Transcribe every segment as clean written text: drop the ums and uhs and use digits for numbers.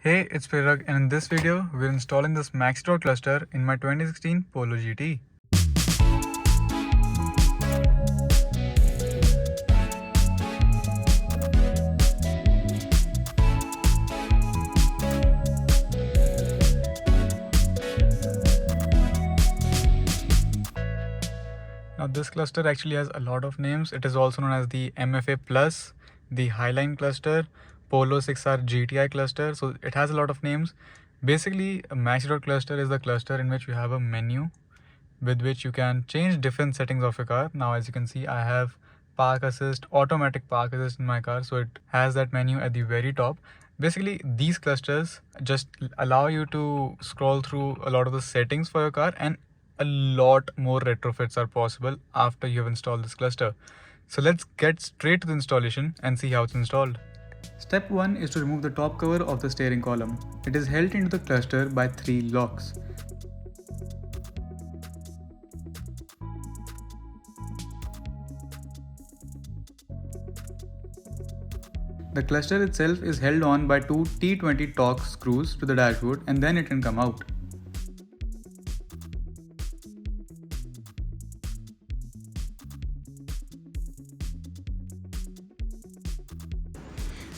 Hey, it's Prerak, and in this video, we're installing this Maxidot cluster in my 2016 Polo GT. Now this cluster actually has a lot of names. It is also known as the MFA Plus, the Highline cluster, Polo 6R GTI cluster. So it has a lot of names. Basically, a Maxidot cluster is the cluster in which you have a menu with which you can change different settings of your car. Now as you can see, I have park assist, automatic park assist in my car, so it has that menu at the very top. Basically, these clusters just allow you to scroll through a lot of the settings for your car, and a lot more retrofits are possible after you have installed this cluster. So let's get straight to the installation and see how it's installed. Step 1 is to remove the top cover of the steering column. It is held into the cluster by 3 locks. The cluster itself is held on by 2 T20 Torx screws to the dashboard, and then it can come out.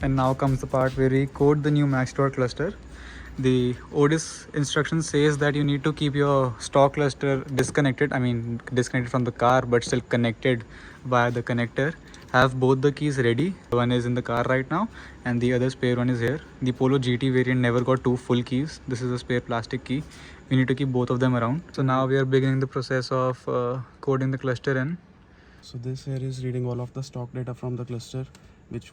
And now comes the part where we code the new Maxidot cluster. The ODIS instruction says that you need to keep your stock cluster disconnected, disconnected from the car but still connected via the connector. Have both the keys ready. One is in the car right now and the other spare one is here. The Polo GT variant never got 2 full keys. This is a spare plastic key. We need to keep both of them around. So now we are beginning the process of coding the cluster in. So this here is reading all of the stock data from the cluster, which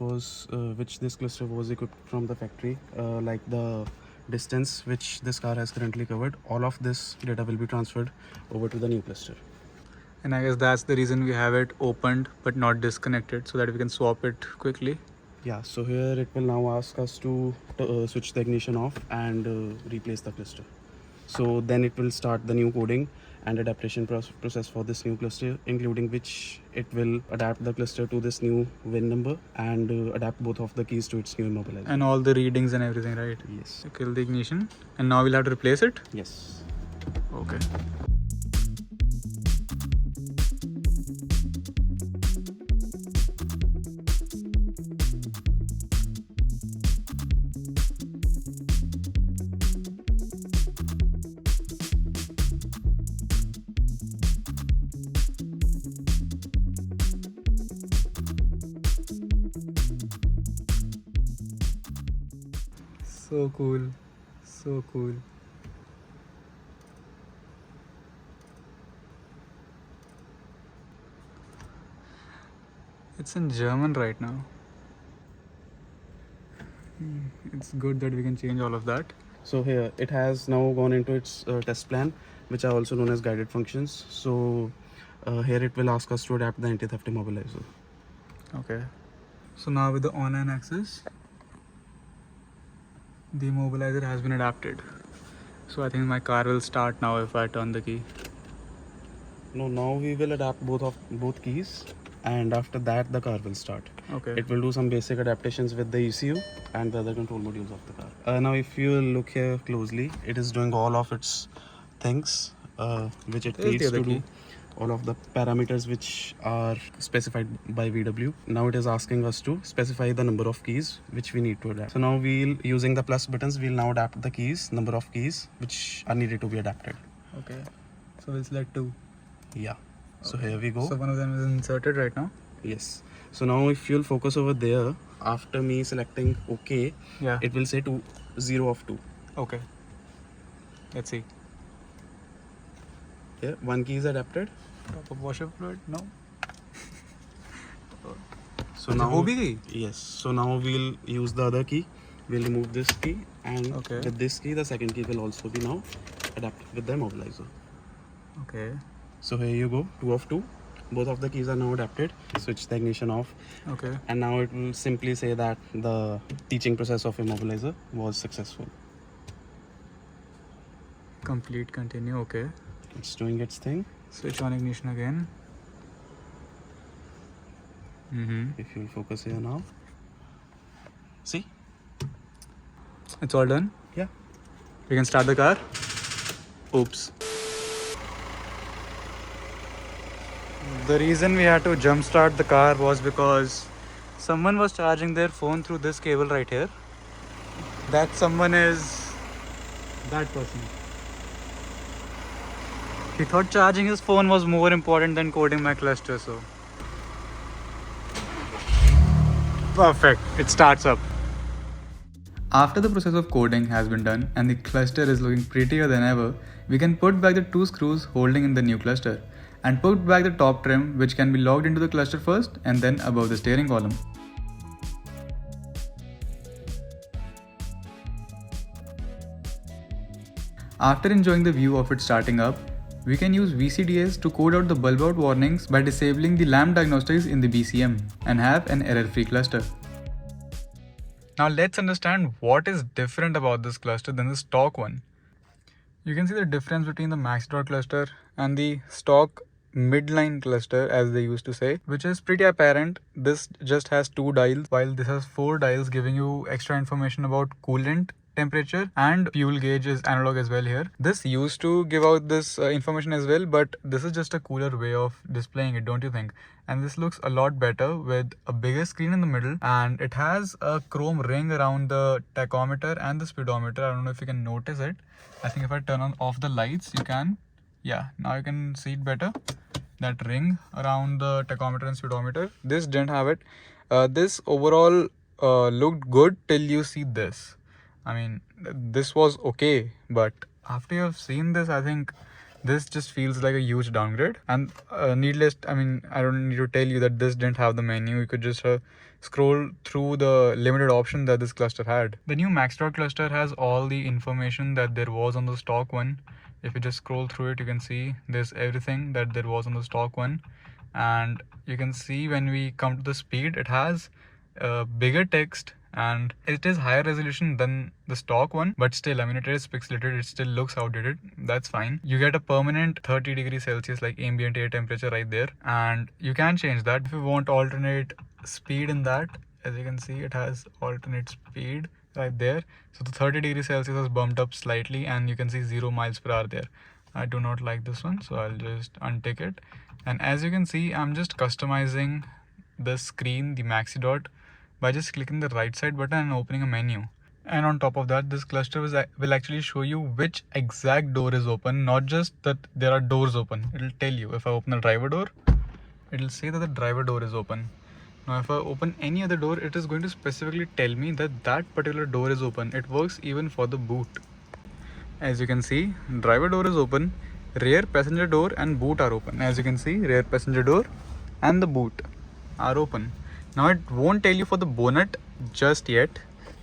this cluster was equipped from the factory, like the distance which this car has currently covered. All of this data will be transferred over to the new cluster. And I guess that's the reason we have it opened but not disconnected, so that we can swap it quickly. Yeah, so here it will now ask us to switch the ignition off and replace the cluster. So then it will start the new coding and adaptation process for this new cluster, including which it will adapt the cluster to this new VIN number and adapt both of the keys to its new immobilizer. And all the readings and everything, right? Yes. Kill the ignition. And now we'll have to replace it? Yes. Okay. So cool. So cool. It's in German right now. It's good that we can change all of that. So here it has now gone into its test plan, which are also known as guided functions. So here it will ask us to adapt the anti-theft immobilizer. Okay. So now with the online access, the immobilizer has been adapted. So I think my car will start now if I turn the key. No, now we will adapt both keys, and after that the car will start. Okay. It will do some basic adaptations with the ECU and the other control modules of the car. Now if you look here closely, it is doing all of its things which it needs to do. All of the parameters which are specified by VW. Now it is asking us to specify the number of keys which we need to adapt. So now using the plus buttons, we'll now adapt the keys, number of keys which are needed to be adapted. Okay. So we'll select 2. Yeah. So here we go. So one of them is inserted right now. Yes. So now if you'll focus over there, after me selecting OK, Yeah. it will say 0 of 2. Okay. Let's see. Yeah, one key is adapted. Top of washer fluid? No. So now OBD? Yes. So now we'll use the other key. We'll remove this key, and Okay. with this key, the second key will also be now adapted with the immobilizer. Okay. So here you go, 2 of 2. Both of the keys are now adapted. Switch the ignition off. Okay. And now it will simply say that the teaching process of immobilizer was successful. Complete, continue. Okay. It's doing its thing. Switch on ignition again. If you'll focus here now. See? It's all done. Yeah. We can start the car. Oops. The reason we had to jump start the car was because someone was charging their phone through this cable right here. That someone is that person. He thought charging his phone was more important than coding my cluster, so perfect. It starts up. After the process of coding has been done and the cluster is looking prettier than ever, we can put back the two screws holding in the new cluster and put back the top trim, which can be logged into the cluster first and then above the steering column. After enjoying the view of it starting up, we can use VCDS to code out the bulb out warnings by disabling the lamp diagnostics in the BCM and have an error-free cluster. Now let's understand what is different about this cluster than the stock one. You can see the difference between the Maxidot cluster and the stock midline cluster, as they used to say, which is pretty apparent. This just has 2 dials, while this has 4 dials giving you extra information about coolant temperature, and fuel gauge is analog as well here. This used to give out this information as well, but this is just a cooler way of displaying it, don't you think? And this looks a lot better with a bigger screen in the middle, and it has a chrome ring around the tachometer and the speedometer. I don't know if you can notice it. I think if I turn on off the lights, you can. Yeah, now you can see it better. That ring around the tachometer and speedometer. This didn't have it. This overall looked good till you see this. I mean, this was okay, but after you have seen this, I think this just feels like a huge downgrade. And needless, I mean, I don't need to tell you that this didn't have the menu. You could just scroll through the limited option that this cluster had. The new Maxidot cluster has all the information that there was on the stock one. If you just scroll through it, you can see there's everything that there was on the stock one. And you can see when we come to the speed, it has bigger text and it is higher resolution than the stock one, but still, I mean, it is pixelated, it still looks outdated. That's fine. You get a permanent 30 degrees Celsius like ambient air temperature right there, and you can change that if you want alternate speed in that. As you can see, it has alternate speed right there. So the 30 degrees Celsius has bumped up slightly, and you can see 0 miles per hour there. I do not like this one, so I'll just untick it. And as you can see, I'm just customizing the screen, the Maxidot, by just clicking the right side button and opening a menu. And on top of that, this cluster will actually show you which exact door is open, not just that there are doors open. It'll tell you if I open the driver door, it'll say that the driver door is open. Now if I open any other door, it is going to specifically tell me that that particular door is open. It works even for the boot. As you can see, driver door is open, rear passenger door and boot are open. As you can see, rear passenger door and the boot are open. Now it won't tell you for the bonnet just yet,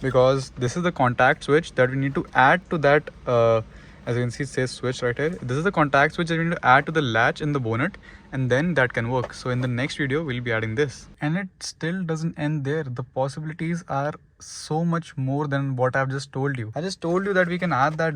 because this is the contact switch that we need to add to that. As you can see, it says switch right here. This is the contact switch that we need to add to the latch in the bonnet, and then that can work. So in the next video, we'll be adding this. And it still doesn't end there. The possibilities are so much more than what I've just told you. I just told you that we can add that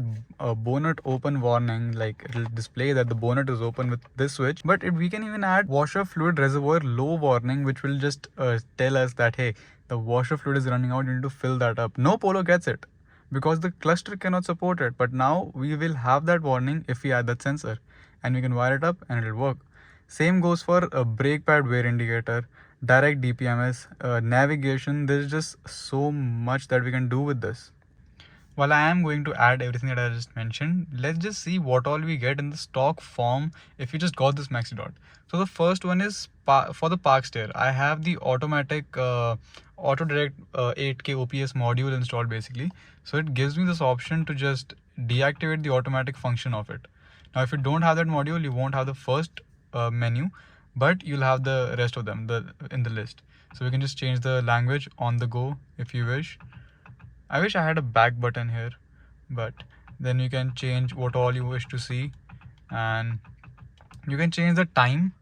bonnet open warning, like it'll display that the bonnet is open with this switch. But we can even add washer fluid reservoir low warning, which will just tell us that, hey, the washer fluid is running out, you need to fill that up. No Polo gets it, because the cluster cannot support it. But now we will have that warning if we add that sensor, and we can wire it up and it'll work. Same goes for a brake pad wear indicator, direct DPMS, navigation. There's just so much that we can do with this. While I am going to add everything that I just mentioned, let's just see what all we get in the stock form if you just got this Maxidot. So the first one is for the park steer. I have the automatic auto direct 8K OPS module installed basically. So it gives me this option to just deactivate the automatic function of it. Now if you don't have that module, you won't have the first menu, but you'll have the rest of them in the list. So we can just change the language on the go if you wish. I wish I had a back button here, but then you can change what all you wish to see, and you can change the time.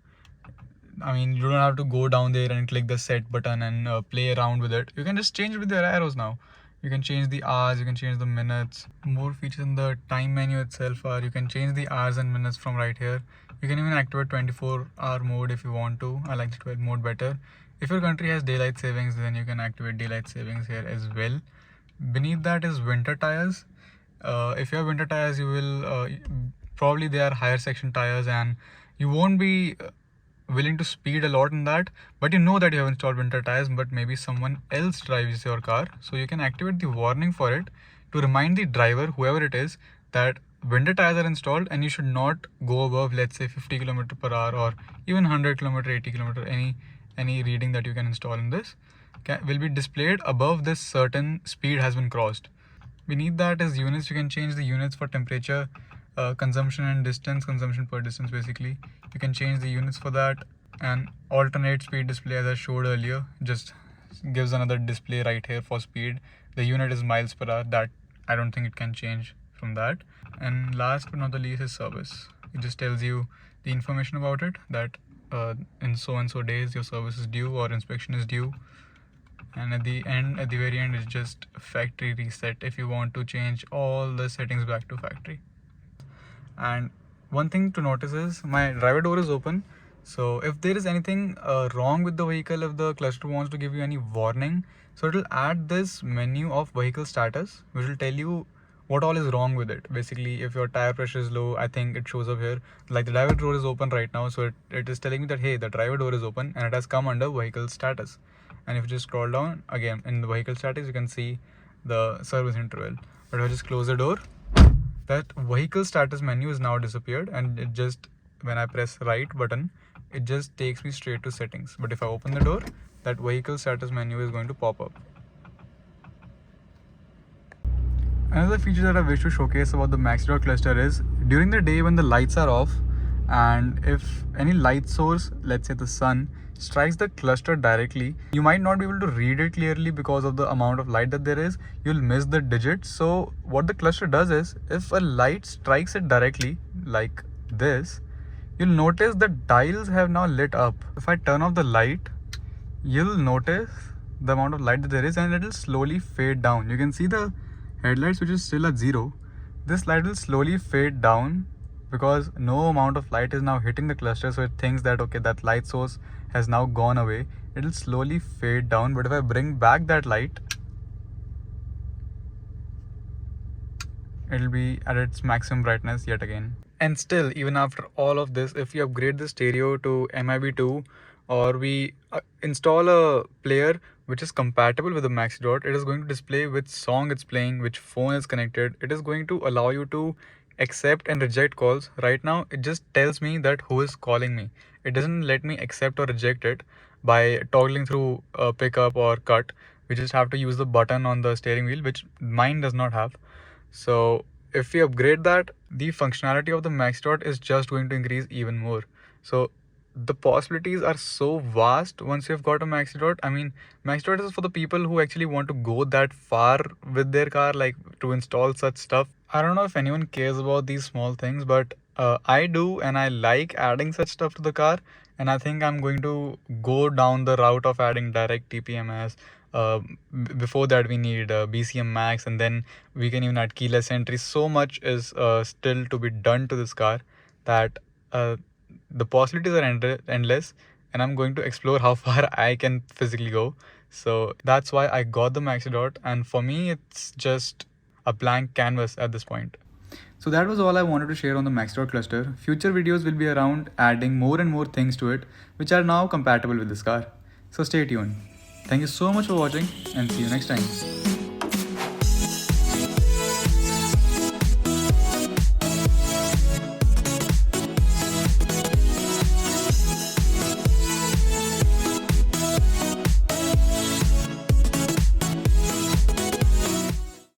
I mean, you don't have to go down there and click the set button and play around with it. You can just change it with your arrows now. You can change the hours, you can change the minutes. More features in the time menu itself are you can change the hours and minutes from right here. You can even activate 24-hour mode if you want to. I like the 12 mode better. If your country has daylight savings, then you can activate daylight savings here as well. Beneath that is winter tires. If you have winter tires, you will probably they are higher section tires, and you won't be willing to speed a lot in that, but you know that you have installed winter tires, but maybe someone else drives your car, so you can activate the warning for it to remind the driver, whoever it is, that winter tires are installed and you should not go above, let's say, 50 km per hour or even 100 km, 80 km, any reading that you can install in this will be displayed above this certain speed has been crossed. Beneath that is units. You can change the units for temperature, consumption and distance, consumption per distance basically. You can change the units for that, and alternate speed display, as I showed earlier, just gives another display right here for speed. The unit is miles per hour. That I don't think it can change from that. And last but not the least is service. It just tells you the information about it, that in so and so days your service is due or inspection is due. And at the very end, it's just factory reset if you want to change all the settings back to factory. And one thing to notice is my driver door is open, so if there is anything wrong with the vehicle, if the cluster wants to give you any warning, so it will add this menu of vehicle status, which will tell you what all is wrong with it. Basically, if your tire pressure is low, I think it shows up here, like the driver door is open right now, so it is telling me that hey, the driver door is open and it has come under vehicle status. And if you just scroll down again in the vehicle status, you can see the service interval. But if I just close the door, that vehicle status menu is now disappeared, and it just, when I press right button, it just takes me straight to settings. But if I open the door, that vehicle status menu is going to pop up. Another feature that I wish to showcase about the Maxidot cluster is during the day when the lights are off, and if any light source, let's say the sun, strikes the cluster directly, you might not be able to read it clearly because of the amount of light that there is. You'll miss the digits. So what the cluster does is, if a light strikes it directly like this, you'll notice the dials have now lit up. If I turn off the light, you'll notice the amount of light that there is, and it will slowly fade down. You can see the headlights, which is still at 0. This light will slowly fade down because no amount of light is now hitting the cluster, so it thinks that okay, that light source has now gone away. It will slowly fade down. But if I bring back that light, it will be at its maximum brightness yet again. And still, even after all of this, if we upgrade the stereo to MIB2, or we install a player which is compatible with the Maxidot, it is going to display which song it's playing, which phone is connected. It is going to allow you to accept and reject calls. Right now, it just tells me that who is calling me. It doesn't let me accept or reject it by toggling through pickup or cut. We just have to use the button on the steering wheel, which mine does not have. So if we upgrade that, the functionality of the Maxidot is just going to increase even more. So the possibilities are so vast once you've got a Maxidot. I mean, Maxidot is for the people who actually want to go that far with their car, like to install such stuff. I don't know if anyone cares about these small things, but I do, and I like adding such stuff to the car. And I think I'm going to go down the route of adding direct TPMS. Before that, we need BCM Max, and then we can even add keyless entry. So much is still to be done to this car that the possibilities are endless, and I'm going to explore how far I can physically go. So that's why I got the Maxidot, and for me, it's just a blank canvas at this point. So that was all I wanted to share on the Maxidot cluster. Future videos will be around adding more and more things to it, which are now compatible with this car. So stay tuned. Thank you so much for watching, and see you next time.